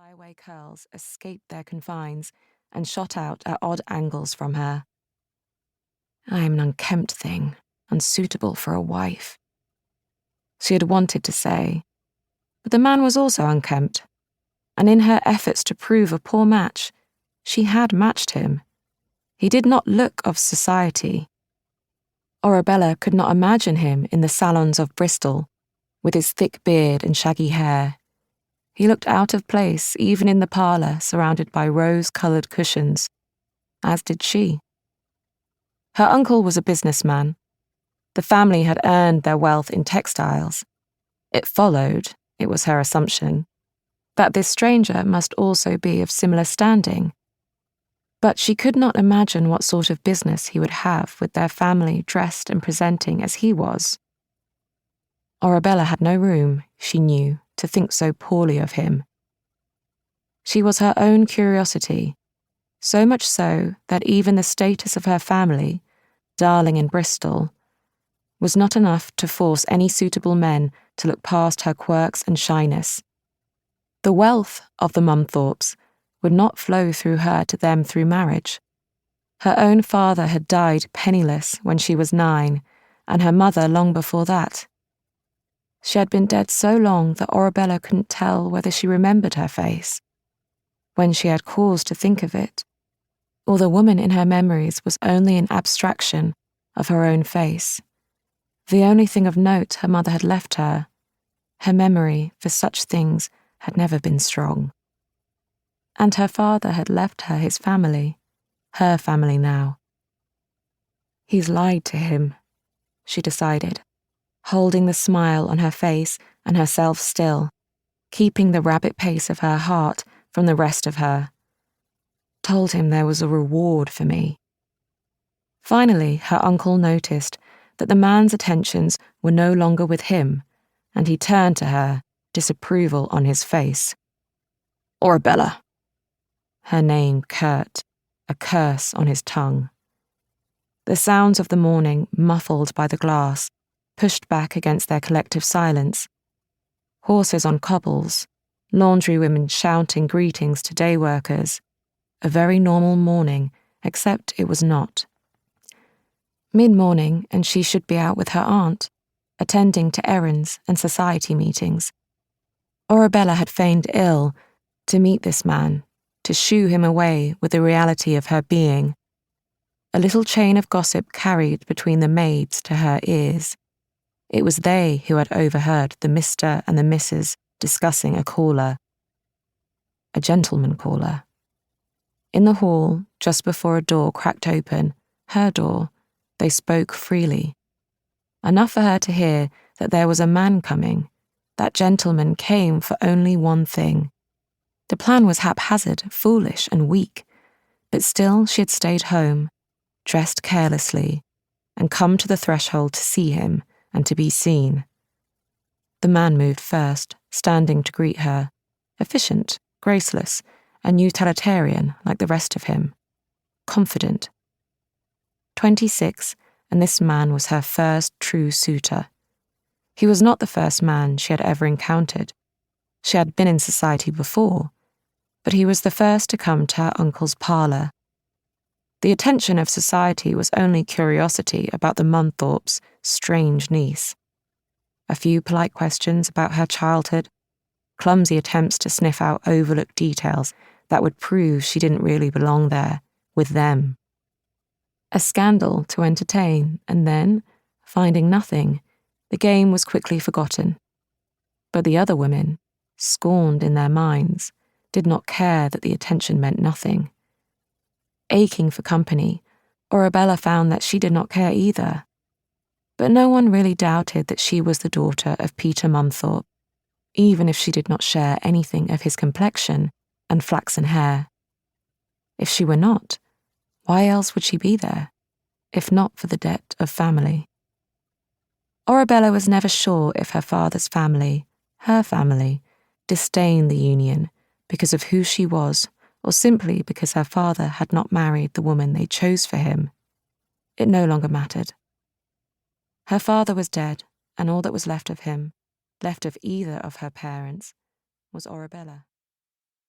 flyaway curls escaped their confines and shot out at odd angles from her. I am an unkempt thing, unsuitable for a wife. She had wanted to say, but the man was also unkempt, and in her efforts to prove a poor match, she had matched him. He did not look of society. Orabella could not imagine him in the salons of Bristol, with his thick beard and shaggy hair. He looked out of place even in the parlor surrounded by rose-coloured cushions, as did she. Her uncle was a businessman. The family had earned their wealth in textiles. It followed, it was her assumption, that this stranger must also be of similar standing. But she could not imagine what sort of business he would have with their family dressed and presenting as he was. Orabella had no room, she knew, to think so poorly of him. She was her own curiosity, so much so that even the status of her family, darling in Bristol, was not enough to force any suitable men to look past her quirks and shyness. The wealth of the Mumthropes would not flow through her to them through marriage. Her own father had died penniless when she was 9, and her mother long before that. She had been dead so long that Orabella couldn't tell whether she remembered her face, when she had cause to think of it, or the woman in her memories was only an abstraction of her own face. The only thing of note her mother had left her, her memory for such things had never been strong. And her father had left her his family, her family now. He's lied to him, she decided, holding the smile on her face and herself still, keeping the rapid pace of her heart from the rest of her. Told him there was a reward for me. Finally, her uncle noticed that the man's attentions were no longer with him, and he turned to her, disapproval on his face. Orabella. Her name curt, a curse on his tongue. The sounds of the morning, muffled by the glass, pushed back against their collective silence. Horses on cobbles, laundrywomen shouting greetings to day workers. A very normal morning, except it was not. Mid-morning, and she should be out with her aunt, attending to errands and society meetings. Orabella had feigned ill to meet this man, to shoo him away with the reality of her being. A little chain of gossip carried between the maids to her ears. It was they who had overheard the Mr. and the Mrs. discussing a caller. A gentleman caller. In the hall, just before a door cracked open, her door, they spoke freely. Enough for her to hear that there was a man coming. That gentleman came for only one thing. The plan was haphazard, foolish, and weak, but still she had stayed home, dressed carelessly, and come to the threshold to see him and to be seen. The man moved first, standing to greet her, efficient, graceless, and utilitarian like the rest of him, confident. 26, and this man was her first true suitor. He was not the first man she had ever encountered. She had been in society before, but he was the first to come to her uncle's parlor. The attention of society was only curiosity about the Mumthropes' strange niece. A few polite questions about her childhood, clumsy attempts to sniff out overlooked details that would prove she didn't really belong there, with them. A scandal to entertain, and then, finding nothing, the game was quickly forgotten. But the other women, scorned in their minds, did not care that the attention meant nothing. Aching for company, Orabella found that she did not care either. But no one really doubted that she was the daughter of Peter Mumthrope, even if she did not share anything of his complexion and flaxen hair. If she were not, why else would she be there, if not for the debt of family? Orabella was never sure if her father's family, her family, disdained the union because of who she was, or simply because her father had not married the woman they chose for him. It no longer mattered. Her father was dead, and all that was left of him, left of either of her parents, was Orabella.